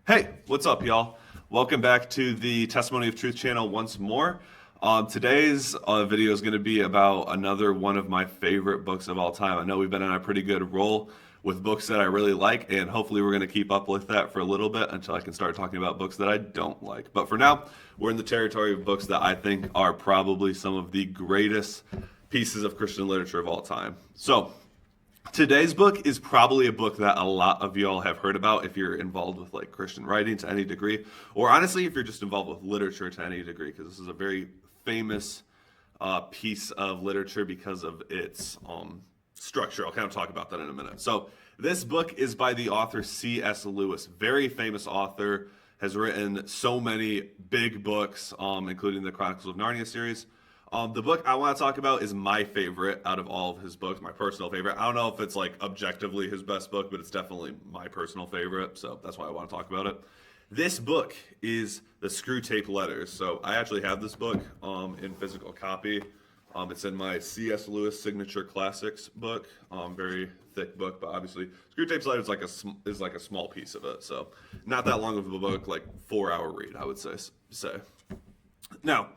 Hey, what's up, y'all? Welcome back to the Testimony of Truth channel once more. Today's video is going to be about another one of my favorite books of all time. I know we've been on a pretty good roll with books that I really like, and hopefully we're going to keep up with that for a little bit until I can start talking about books that I don't like. But for now, we're in the territory of books that I think are probably some of the greatest pieces of Christian literature of all time. So, today's book is probably a book that a lot of y'all have heard about if you're involved with like Christian writing to any degree, or honestly, if you're just involved with literature to any degree, because this is a very famous piece of literature because of its structure. I'll kind of talk about that in a minute. So, this book is by the author C.S. Lewis, very famous author, has written so many big books, including the Chronicles of Narnia series. The book I want to talk about is my favorite out of all of his books, my personal favorite. I don't know if it's like objectively his best book, but it's definitely my personal favorite, so that's why I want to talk about it. This book is the Screwtape Letters. So I actually have this book in physical copy. It's in my C.S. Lewis Signature Classics book. Very thick book, but obviously Screwtape's Letters is like a small piece of it. So not that long of a book, like 4-hour read, I would say. Now,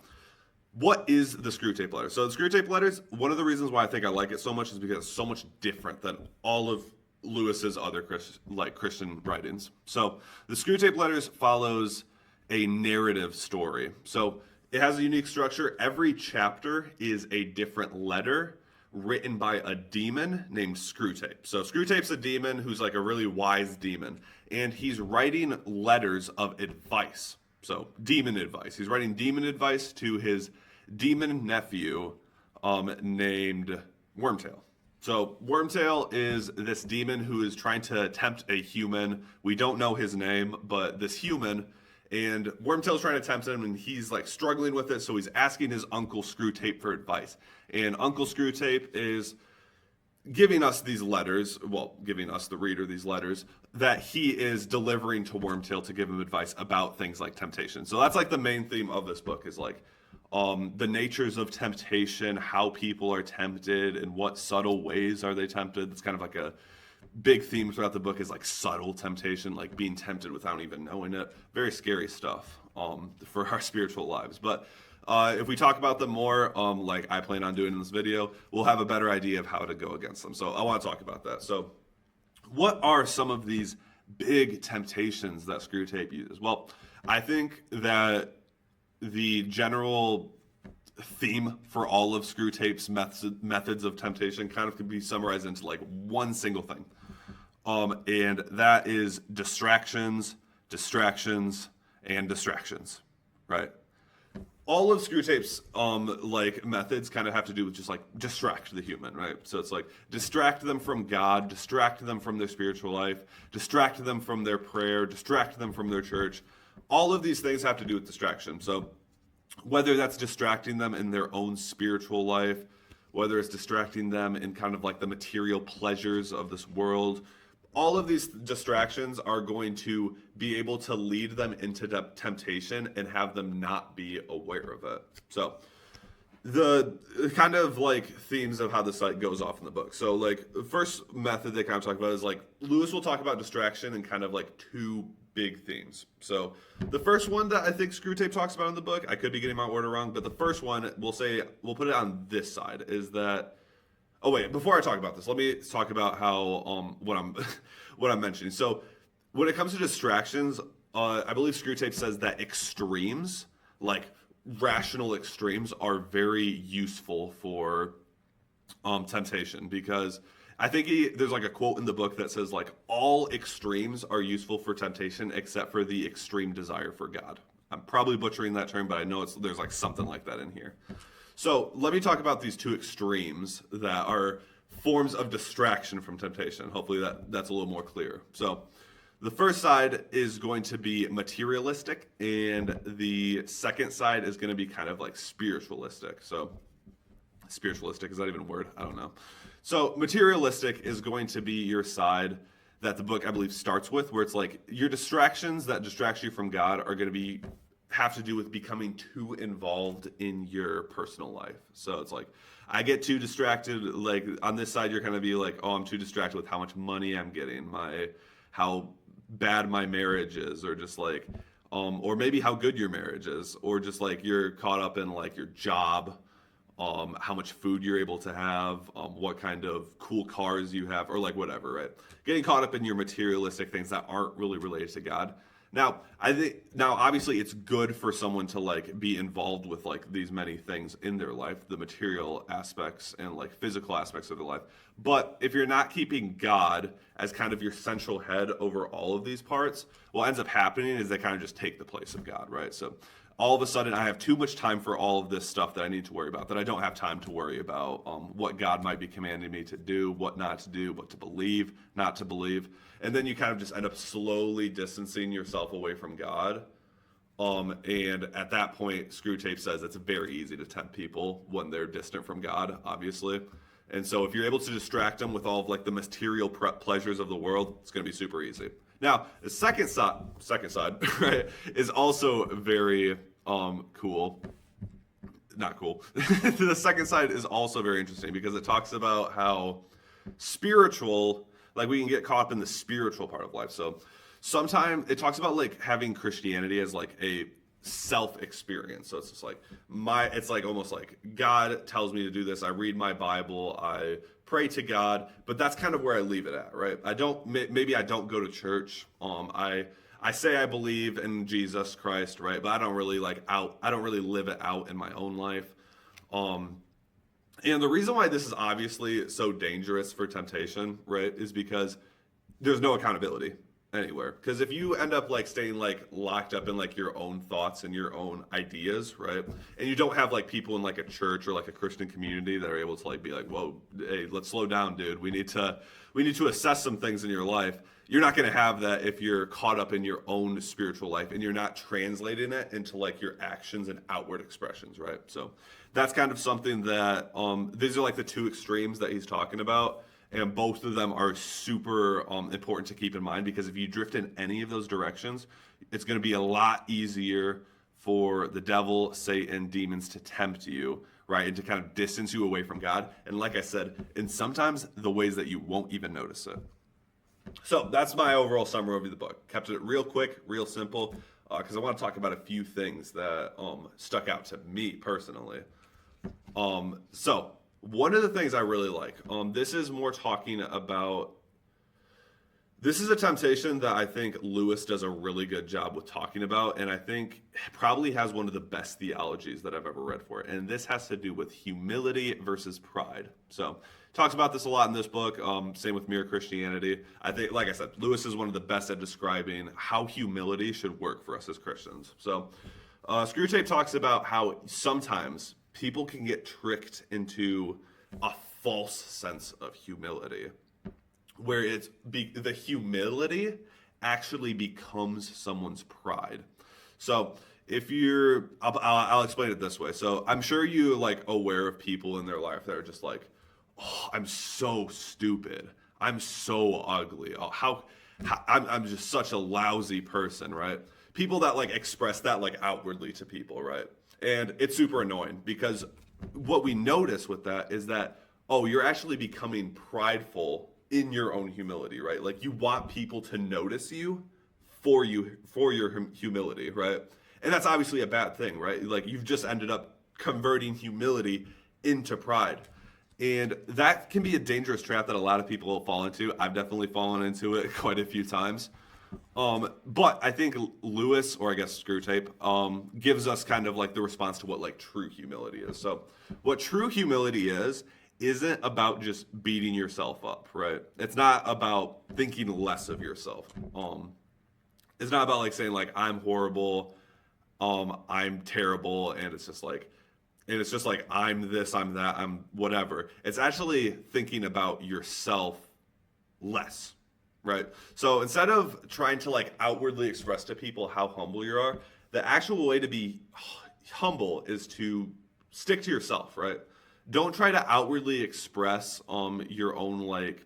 what is the Screwtape Letters? So the Screwtape Letters, one of the reasons why I think I like it so much is because it's so much different than all of Lewis's other Christian writings. So the Screwtape Letters follows a narrative story. So it has a unique structure. Every chapter is a different letter written by a demon named Screwtape. So Screwtape's a demon who's like a really wise demon, and he's writing letters of advice. So demon advice. He's writing demon advice to his demon nephew named Wormtail. So Wormtail is this demon who is trying to tempt a human. We don't know his name, but this human, and Wormtail's trying to tempt him, and he's like struggling with it. So he's asking his uncle Screwtape for advice, and Uncle Screwtape is giving us these letters, well, giving us the reader these letters that he is delivering to Wormtail to give him advice about things like temptation. So that's like the main theme of this book is like the natures of temptation, how people are tempted, and what subtle ways are they tempted. It's kind of like a big theme throughout the book is like subtle temptation, like being tempted without even knowing it. Very scary stuff for our spiritual lives. But if we talk about them more, like I plan on doing in this video, we'll have a better idea of how to go against them. So I want to talk about that. So what are some of these big temptations that Screwtape uses? Well, I think that the general theme for all of Screwtape's methods of temptation kind of could be summarized into like one single thing. And that is distractions, and distractions, right? All of Screwtape's like methods kind of have to do with just like distract the human, right? So it's like distract them from God, distract them from their spiritual life, distract them from their prayer, distract them from their church. All of these things have to do with distraction. So whether that's distracting them in their own spiritual life, whether it's distracting them in kind of like the material pleasures of this world, all of these distractions are going to be able to lead them into temptation and have them not be aware of it. So the kind of like themes of how the site goes off in the book. So like the first method they kind of talk about is like Lewis will talk about distraction and kind of like two big themes. So the first one that I think Screwtape talks about in the book, I could be getting my order wrong, but the first one we'll put it on this side is that. Oh wait, before I talk about this, let me talk about how what I'm mentioning. So when it comes to distractions, I believe Screwtape says that extremes, like rational extremes, are very useful for temptation because I think there's like a quote in the book that says like all extremes are useful for temptation except for the extreme desire for God. I'm probably butchering that term, but I know there's like something like that in here. So let me talk about these two extremes that are forms of distraction from temptation. Hopefully that's a little more clear. So the first side is going to be materialistic, and the second side is going to be kind of like spiritualistic. So spiritualistic, is that even a word? I don't know. So materialistic is going to be your side that the book, I believe, starts with, where it's like your distractions that distract you from God are going to have to do with becoming too involved in your personal life. So it's like I get too distracted. Like on this side, you're going to be like, oh, I'm too distracted with how much money I'm getting, how bad my marriage is, or just like or maybe how good your marriage is, or just like you're caught up in like your job, how much food you're able to have, what kind of cool cars you have, or like whatever, right? Getting caught up in your materialistic things that aren't really related to God. Now obviously it's good for someone to like be involved with like these many things in their life, the material aspects and like physical aspects of their life. But if you're not keeping God as kind of your central head over all of these parts, what ends up happening is they kind of just take the place of God, right? So all of a sudden I have too much time for all of this stuff that I need to worry about, that I don't have time to worry about what God might be commanding me to do, what not to do, what to believe, not to believe. And then you kind of just end up slowly distancing yourself away from God. And at that point, Screwtape says it's very easy to tempt people when they're distant from God, obviously. And so if you're able to distract them with all of like the material pleasures of the world, it's going to be super easy. Now, the second side, right, is also very cool. Not cool. The second side is also very interesting because it talks about how spiritual, like we can get caught up in the spiritual part of life. So sometimes it talks about like having Christianity as like a self experience. So it's just like it's like almost like God tells me to do this. I read my Bible, I pray to God, but that's kind of where I leave it at, right? Maybe I don't go to church. I say I believe in Jesus Christ, right? But I don't really live it out in my own life. And the reason why this is obviously so dangerous for temptation, right, is because there's no accountability anywhere. Because if you end up like staying like locked up in like your own thoughts and your own ideas, right, and you don't have like people in like a church or like a Christian community that are able to like be like, whoa, hey, let's slow down, dude. We need to assess some things in your life. You're not going to have that if you're caught up in your own spiritual life and you're not translating it into like your actions and outward expressions, right? So that's kind of something that these are like the two extremes that he's talking about. And both of them are super important to keep in mind, because if you drift in any of those directions, it's going to be a lot easier for the devil, Satan, demons to tempt you, right? And to kind of distance you away from God. And like I said, in sometimes the ways that you won't even notice it. So that's my overall summary of the book. Kept it real quick, real simple, because I want to talk about a few things that stuck out to me personally. So one of the things I really like, this is more talking about, this is a temptation that I think Lewis does a really good job with talking about, and I think probably has one of the best theologies that I've ever read for it. And this has to do with humility versus pride. So talks about this a lot in this book. Same with Mere Christianity. I think, like I said, Lewis is one of the best at describing how humility should work for us as Christians. So Screwtape talks about how sometimes people can get tricked into a false sense of humility, where the humility actually becomes someone's pride. So if I'll explain it this way. So I'm sure you like aware of people in their life that are just like, oh, I'm so stupid, I'm so ugly, oh, I'm just such a lousy person, right? People that like express that like outwardly to people, right? And it's super annoying, because what we notice with that is that, oh, you're actually becoming prideful in your own humility, right? Like you want people to notice you for your humility, right? And that's obviously a bad thing, right? Like you've just ended up converting humility into pride. And that can be a dangerous trap that a lot of people fall into. I've definitely fallen into it quite a few times. But I think Lewis, or I guess Screwtape, gives us kind of like the response to what like true humility is. So what true humility isn't about just beating yourself up, right? It's not about thinking less of yourself. It's not about like saying like I'm horrible, I'm terrible, and it's just like I'm this, I'm that, I'm whatever. It's actually thinking about yourself less, right? So instead of trying to like outwardly express to people how humble you are, the actual way to be humble is to stick to yourself, right? Don't try to outwardly express your own like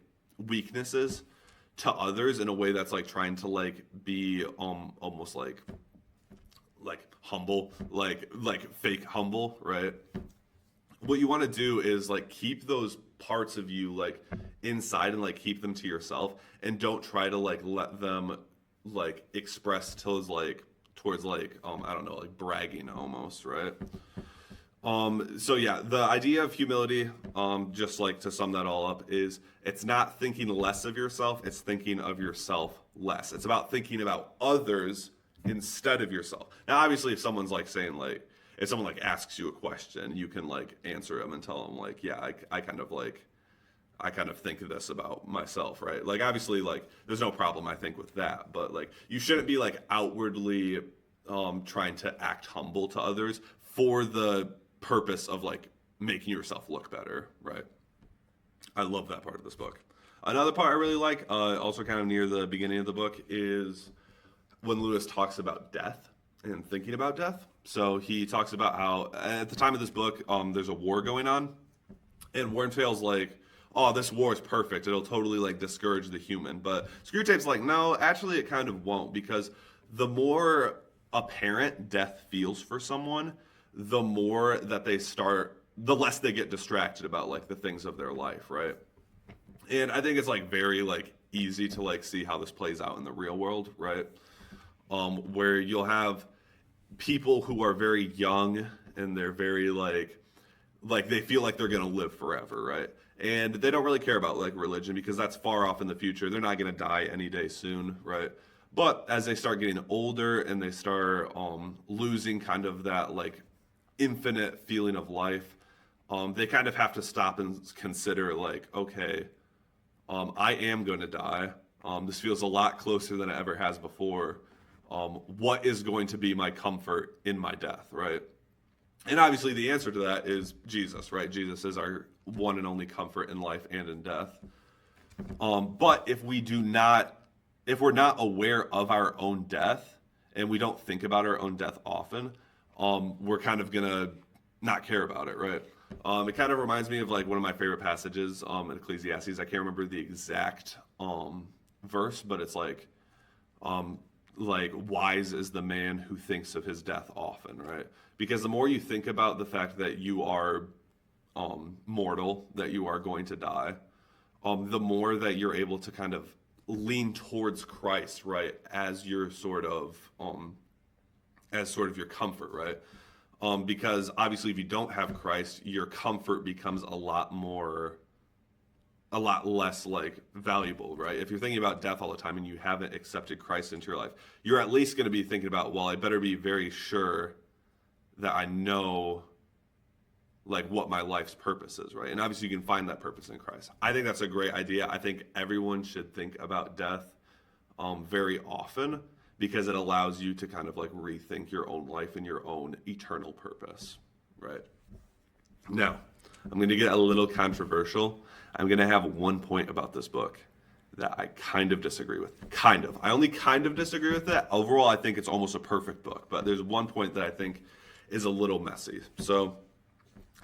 weaknesses to others in a way that's like trying to like be almost like humble, like fake humble, right? What you want to do is like keep those parts of you like inside and like keep them to yourself, and don't try to like let them like expressed towards I don't know, like bragging almost, right? So yeah, the idea of humility, just like to sum that all up, is it's not thinking less of yourself, it's thinking of yourself less. It's about thinking about others instead of yourself. Now, obviously, if someone's like saying like, if someone like asks you a question, you can like answer them and tell them like, yeah, I kind of think of this about myself, right? Like, obviously, like, there's no problem, I think, with that. But, like, you shouldn't be, like, outwardly trying to act humble to others for the purpose of, like, making yourself look better, right? I love that part of this book. Another part I really like, also kind of near the beginning of the book, is when Lewis talks about death and thinking about death. So he talks about how, at the time of this book, there's a war going on. And Wormtail's like, oh, this war is perfect. It'll totally like discourage the human. But Screwtape's like, no, actually it kind of won't, because the more apparent death feels for someone, the more that the less they get distracted about like the things of their life, right? And I think it's like very like easy to like see how this plays out in the real world, right? Where you'll have people who are very young and they're very like they feel like they're gonna live forever, right? And they don't really care about like religion because that's far off in the future. They're not going to die any day soon, right? But as they start getting older and they start losing kind of that like infinite feeling of life, they kind of have to stop and consider like, okay, I am going to die. This feels a lot closer than it ever has before. What is going to be my comfort in my death, right? And obviously the answer to that is Jesus, right? Jesus is our one and only comfort in life and in death. But if we're not aware of our own death and we don't think about our own death often, we're kind of gonna not care about it, right? It kind of reminds me of like one of my favorite passages in Ecclesiastes. I can't remember the exact verse, but it's like wise is the man who thinks of his death often, right? Because the more you think about the fact that you are mortal, that you are going to die, the more that you're able to kind of lean towards Christ, right, as your sort of your comfort, right? Because obviously, if you don't have Christ, your comfort becomes a lot less like valuable, right? If you're thinking about death all the time and you haven't accepted Christ into your life, you're at least going to be thinking about, well, I better be very sure that I know like what my life's purpose is, right? And obviously you can find that purpose in Christ. I think that's a great idea. I think everyone should think about death very often because it allows you to kind of like rethink your own life and your own eternal purpose, right? Now, I'm going to get a little controversial. I'm going to have one point about this book that I kind of disagree with. Kind of. I only kind of disagree with that. Overall, I think it's almost a perfect book, but there's one point that I think is a little messy. So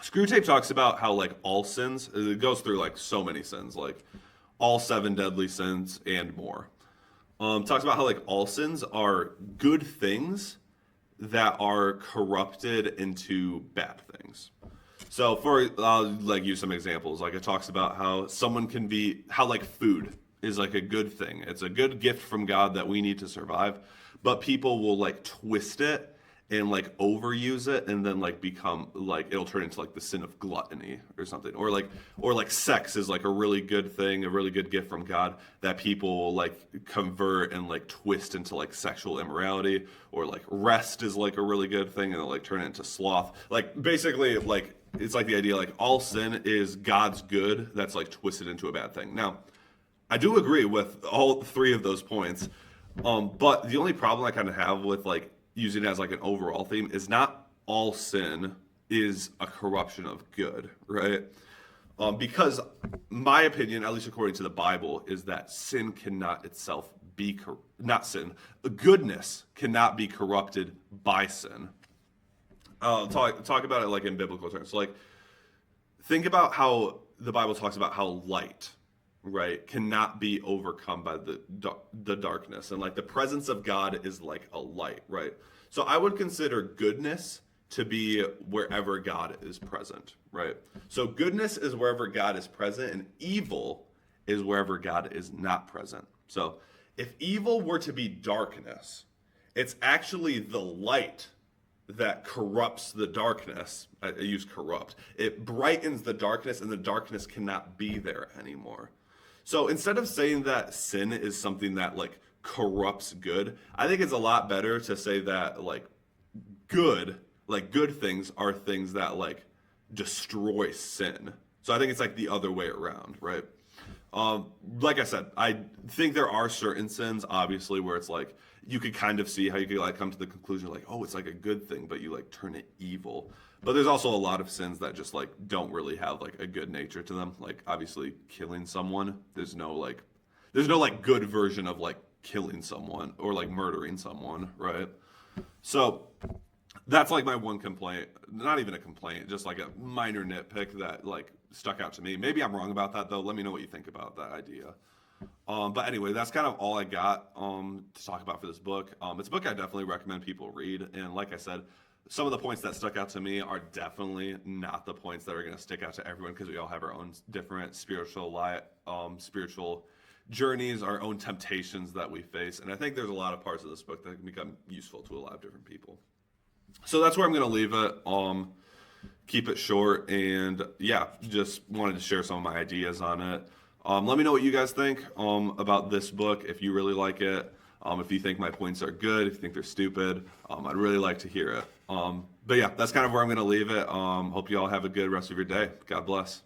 Screwtape talks about how like all sins, it goes through like so many sins, like all 7 deadly sins and more. Talks about how like all sins are good things that are corrupted into bad things. So for I'll like use some examples. Like it talks about how like food is like a good thing. It's a good gift from God that we need to survive, but people will like twist it and like overuse it and then like become like it'll turn into like the sin of gluttony or something, or like sex is like a really good thing, a really good gift from God that people will like convert and like twist into like sexual immorality, or like rest is like a really good thing and they'll like turn it into sloth. Like basically like it's like the idea like all sin is God's good that's like twisted into a bad thing. Now I do agree with all 3 of those points, but the only problem I kind of have with like using it as like an overall theme is not all sin is a corruption of good, right? Because my opinion, at least according to the Bible, is that sin cannot itself be goodness cannot be corrupted by sin. Talk about it like in biblical terms. So like think about how the Bible talks about how light, right, cannot be overcome by the darkness, and like the presence of God is like a light, right? So I would consider goodness to be wherever God is present, right? So goodness is wherever God is present, and evil is wherever God is not present. So if evil were to be darkness, it's actually the light that corrupts the darkness. I use corrupt. It brightens the darkness, and the darkness cannot be there anymore. So instead of saying that sin is something that like corrupts good, I think it's a lot better to say that good things are things that like destroy sin. So I think it's like the other way around, right? Like I said, I think there are certain sins, obviously, where it's like you could kind of see how you could like come to the conclusion like, oh, it's like a good thing, but you like turn it evil. But there's also a lot of sins that just like don't really have like a good nature to them. Like obviously killing someone, there's no good version of like killing someone or like murdering someone, right? So that's like my one complaint. Not even a complaint, just like a minor nitpick that like stuck out to me. Maybe I'm wrong about that though. Let me know what you think about that idea. But anyway, that's kind of all I got to talk about for this book. It's a book I definitely recommend people read. And like I said, some of the points that stuck out to me are definitely not the points that are going to stick out to everyone because we all have our own different spiritual journeys, our own temptations that we face. And I think there's a lot of parts of this book that can become useful to a lot of different people. So that's where I'm going to leave it. Keep it short, and yeah, just wanted to share some of my ideas on it. Let me know what you guys think about this book, if you really like it, if you think my points are good, if you think they're stupid. I'd really like to hear it. But yeah, that's kind of where I'm going to leave it. Hope you all have a good rest of your day. God bless.